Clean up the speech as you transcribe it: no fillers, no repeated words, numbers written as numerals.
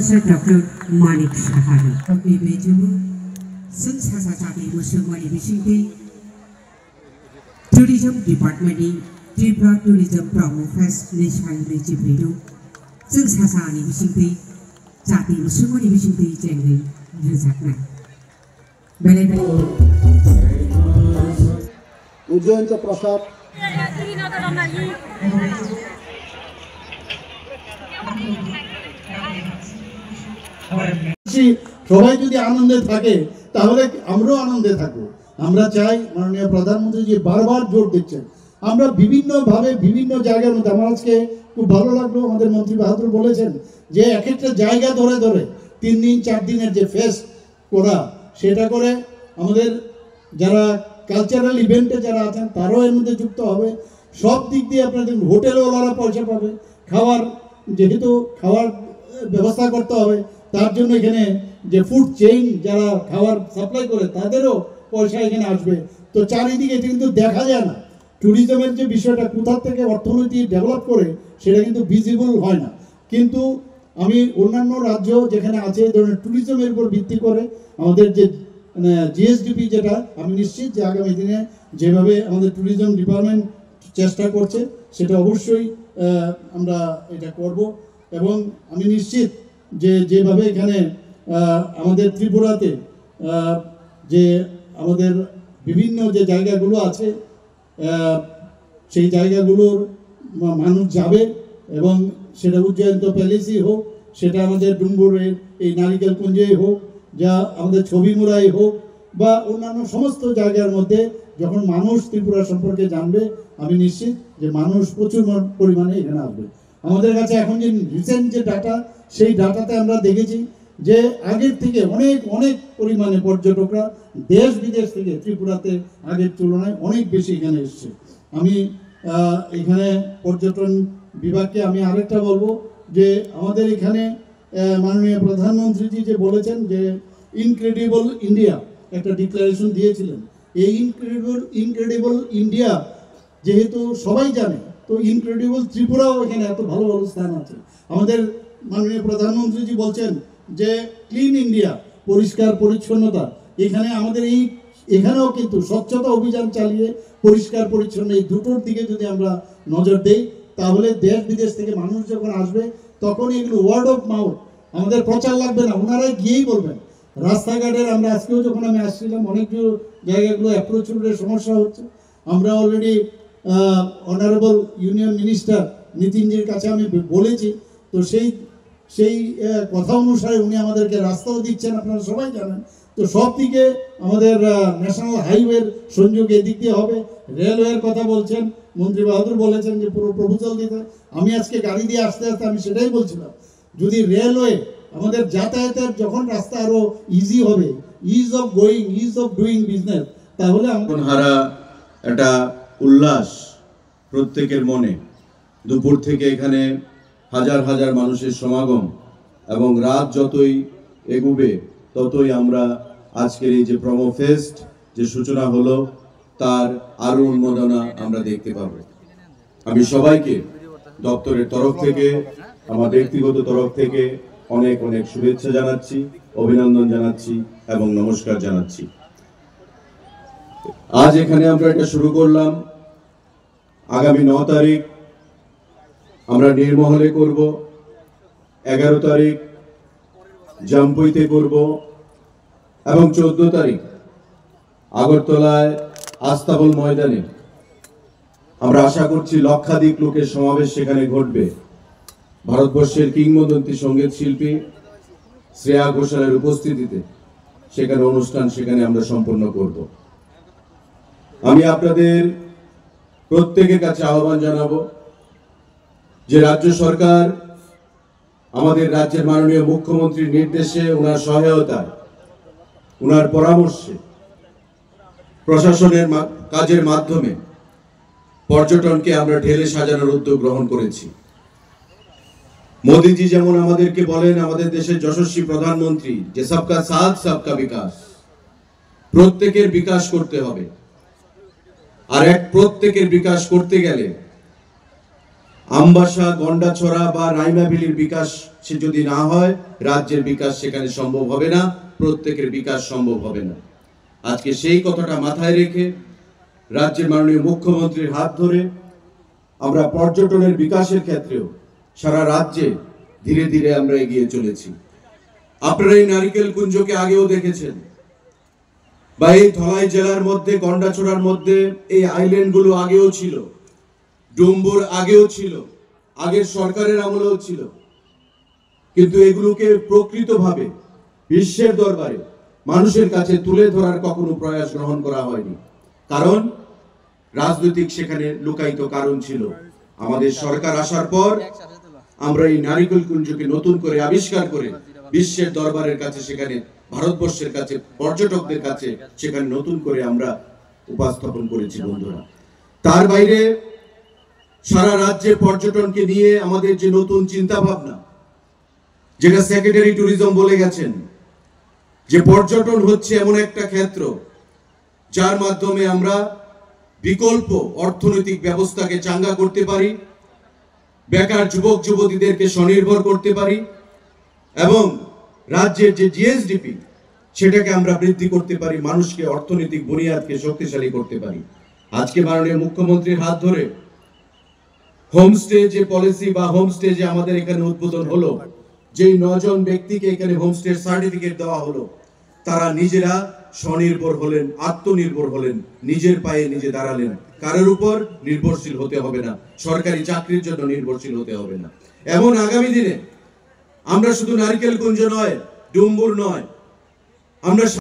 Professor Dr. Manik Sahari. Ibejumu sung sasa sabi musumani bisingti Tourism Department ni Tripura Tourism Promo Fest Nishai Rejibrido sung sasa ani bisingti sabi musumani bisingti jengri rizakna. Bele-bele उज्जैनचा प्रसाद সবাই যদি আনন্দে থাকে তাহলে আমরাও আনন্দে থাকবো। আমরা চাই মাননীয় প্রধানমন্ত্রী যে বারবার জোর দিচ্ছেন, আমরা বিভিন্ন ভাবে বিভিন্ন জায়গার মধ্যে, আমার আজকে খুব ভালো লাগলো আমাদের মন্ত্রী বাহাদুর বলেছেন যে এক একটা জায়গা ধরে ধরে 3 দিন 4 দিনের যে ফেস্ট করা, সেটা করে আমাদের যারা কালচারাল ইভেন্টে যারা আছেন তারাও এর মধ্যে যুক্ত হবে। সব দিক দিয়ে আপনাদের হোটেলওয়ালারা পয়সা পাবে, খাওয়ার যেহেতু খাওয়ার ব্যবস্থা করতে হবে তার জন্য এখানে যে ফুড চেইন যারা খাবার সাপ্লাই করে তাদেরও পয়সা এখানে আসবে। তো চারিদিকে এটা কিন্তু দেখা যায় না, ট্যুরিজমের যে বিষয়টা কোথা থেকে অর্থনীতি ডেভেলপ করে সেটা কিন্তু ভিজিবল হয় না। কিন্তু আমি অন্যান্য রাজ্য যেখানে আছে এই ধরনের ট্যুরিজমের উপর ভিত্তি করে আমাদের যে জিএসডিপি, যেটা আমি নিশ্চিত যে আগামী দিনে যেভাবে আমাদের ট্যুরিজম ডিপার্টমেন্ট চেষ্টা করছে সেটা অবশ্যই আমরা এটা করব। এবং আমি নিশ্চিত যে যেভাবে এখানে আমাদের ত্রিপুরাতে যে আমাদের বিভিন্ন যে জায়গাগুলো আছে সেই জায়গাগুলোর মানুষ যাবে, এবং সেটা উজ্জয়ন্ত প্যালেসই হোক, সেটা আমাদের ডুম্বুরের এই নারিকেল কুঞ্জেই হোক, যা আমাদের ছবিমুড়াই হোক, বা অন্যান্য সমস্ত জায়গার মধ্যে যখন মানুষ ত্রিপুরা সম্পর্কে জানবে, আমি নিশ্চিত যে মানুষ প্রচুর পরিমাণে এখানে আসবে। আমাদের কাছে এখন যে রিসেন্ট যে ডাটা, সেই ডাটাতে আমরা দেখেছি যে আগের থেকে অনেক অনেক পরিমাণে পর্যটকরা দেশ বিদেশ থেকে ত্রিপুরাতে আগের তুলনায় অনেক বেশি এখানে এসছে। আমি এখানে পর্যটন বিভাগকে আমি আরেকটা বলবো যে আমাদের এখানে মাননীয় প্রধানমন্ত্রীজি যে বলেছেন যে ইনক্রেডিবল ইন্ডিয়া একটা ডিক্লারেশন দিয়েছিলেন, এই ইনক্রেডিবল ইন্ডিয়া যেহেতু সবাই জানে, তো ইনক্রেডিবল ত্রিপুরাও এখানে এত ভালো ভালো স্থান আছে। আমাদের মাননীয় প্রধানমন্ত্রীজি বলছেন যে ক্লিন ইন্ডিয়া, পরিষ্কার পরিচ্ছন্নতা, এখানে আমাদের এখানেও কিন্তু স্বচ্ছতা অভিযান চালিয়ে পরিষ্কার পরিচ্ছন্ন এই দুটোর দিকে যদি আমরা নজর দেই, তাহলে দেশ বিদেশ থেকে মানুষ যখন আসবে তখন এগুলো ওয়ার্ড অফ মাউথ, আমাদের প্রচার লাগবে না, ওনারাই গিয়েই বলবেন। রাস্তাঘাটের আমরা আজকেও যখন আমি আসছিলাম অনেক জায়গাগুলো অ্যাপ্রোচ রোডের সমস্যা হচ্ছে, আমরা অলরেডি অনারেবল ইউনিয়ন মিনিস্টার নিতিনজির কাছে আমি বলেছি, তো সেই কথা অনুসারে উনি আমাদেরকে রাস্তাও দিচ্ছেন, আপনারা সবাই জানেন। তো সব দিকে আমাদের ন্যাশনাল হাইওয়ের সংযোগ এদিক দিয়ে হবে। রেলওয়ের কথা বলছেন, মন্ত্রী বাহাদুর বলেছেন যে পুরো প্রপোজাল দিতে। আমি আজকে গাড়ি দিয়ে আসতে আসতে আমি সেটাই বলছিলাম, যদি রেলওয়ে আমাদের যাতায়াতের যখন রাস্তা আরো ইজি হবে, is of going, is of doing business, তাহলে হারা একটা উল্লাস প্রত্যেকের মনে। দুপুর থেকে এখানে হাজার হাজার মানুষের সমাগম, এবং রাত যতই এগুবে ততই আমরা আজকের এই যে প্রমো ফেস্ট যে সূচনা হলো তার আরো উন্মাদনা আমরা দেখতে পাবো। আমি সবাইকে দপ্তরের তরফ থেকে, আমার ব্যক্তিগত তরফ থেকে অনেক অনেক শুভেচ্ছা জানাচ্ছি, অভিনন্দন জানাচ্ছি এবং নমস্কার জানাচ্ছি। আজ এখানে আমরা এটা শুরু করলাম, আগামী 9 তারিখ আমরা নির্মহলে করব, 11 তারিখ জামপুইতে করব, এবং 14 তারিখ আগরতলায় আস্তাবল ময়দানে আমরা আশা করছি লক্ষাধিক লোকের সমাবেশ সেখানে ঘটবে। ভারতবর্ষের কিংবদন্তি সঙ্গীত শিল্পী শ্রেয়া ঘোষালের উপস্থিতিতে সেখানে অনুষ্ঠান সেখানে আমরা সম্পন্ন করব। আমি আপনাদের প্রত্যেকের কাছে আহ্বান জানাবো যে রাজ্য সরকার আমাদের রাজ্যের মাননীয় মুখ্যমন্ত্রীর নির্দেশে, ওনার সহায়তায়, ওনার পরামর্শে, প্রশাসনের কাজের মাধ্যমে পর্যটনকে আমরা ঢেলে সাজানোর উদ্যোগ গ্রহণ করেছি। মোদীজি যেমন আমাদেরকে বলেন, আমাদের দেশের যশস্বী প্রধানমন্ত্রী, যে সবকা সাথ সবকা বিকাশ, প্রত্যেকের বিকাশ করতে হবে। আর প্রত্যেকের বিকাশ করতে গেলে আমবাসা, গন্ডাছড়া বা রাইমাবিলির বিকাশ সে যদি না হয়, রাজ্যের বিকাশ সেখানে সম্ভব হবে না, প্রত্যেকের বিকাশ সম্ভব হবে না। আজকে সেই কথাটা মাথায় রেখে রাজ্যের মাননীয় মুখ্যমন্ত্রীর হাত ধরে আমরা পর্যটনের বিকাশের ক্ষেত্রেও সারা রাজ্যে ধীরে ধীরে আমরা এগিয়ে চলেছি। আপনারা এই নারিকেল কুঞ্জকে আগেও দেখেছেন, বা এই ধলাই জেলার মধ্যে গন্ডাছড়ার মধ্যে এই আইল্যান্ডগুলো আগেও ছিল, ডুম্বুর আগেও ছিল, আগের সরকারের আমলেও ছিল, কিন্তু এগুলোকে প্রকৃতভাবে বিশ্বের দরবারে মানুষের কাছে তুলে ধরার কখনো প্রয়াস গ্রহণ করা হয়নি। কারণ রাজনৈতিক সেখানে লুকায়িত কারণ ছিল। আমাদের সরকার আসার পর আমরা এই নারিকেল কুঞ্জকে নতুন করে আবিষ্কার করে বিশ্বের দরবারের কাছে, সেখানে ভারতবর্ষের কাছে, পর্যটকদের কাছে সেখানে নতুন করে আমরা উপস্থাপন করেছি বন্ধুরা। তার বাইরে সারা রাজ্যে পর্যটনকে নিয়ে আমাদের যে নতুন চিন্তা ভাবনা, যেটা সেক্রেটারি ট্যুরিজম বলে গেছেন, যে পর্যটন হচ্ছে এমন একটা ক্ষেত্র যার মাধ্যমে আমরা বিকল্প অর্থনৈতিক ব্যবস্থাকে চাঙ্গা করতে পারি, বেকার যুবক যুবতীদেরকে স্বনির্ভর করতে পারি এবং রাজ্যের যে জিএসডিপি সেটাকে আমরা বৃদ্ধি করতে পারি, মানুষকে অর্থনৈতিক বুনিয়াদকে শক্তিশালী করতে পারি। আজকে মাননীয় মুখ্যমন্ত্রীর হাত ধরে হোমস্টে যে পলিসি বা হোমস্টে যে আমাদের এখানে উদ্বোধন হলো, যেই 9 জন ব্যক্তিকে এখানে হোমস্টের সার্টিফিকেট দেওয়া হলো, তারা নিজেরা স্বনির্ভর হলেন, আত্মনির্ভর হলেন, নিজের পায়ে নিজে দাঁড়ালেন। কারোর উপর নির্ভরশীল হতে হবে না, সরকারি চাকরির জন্য নির্ভরশীল হতে হবে না। এমন আগামী দিনে আমরা শুধু নারিকেল কুঞ্জ নয়, ডুম্বুর নয়, আমরা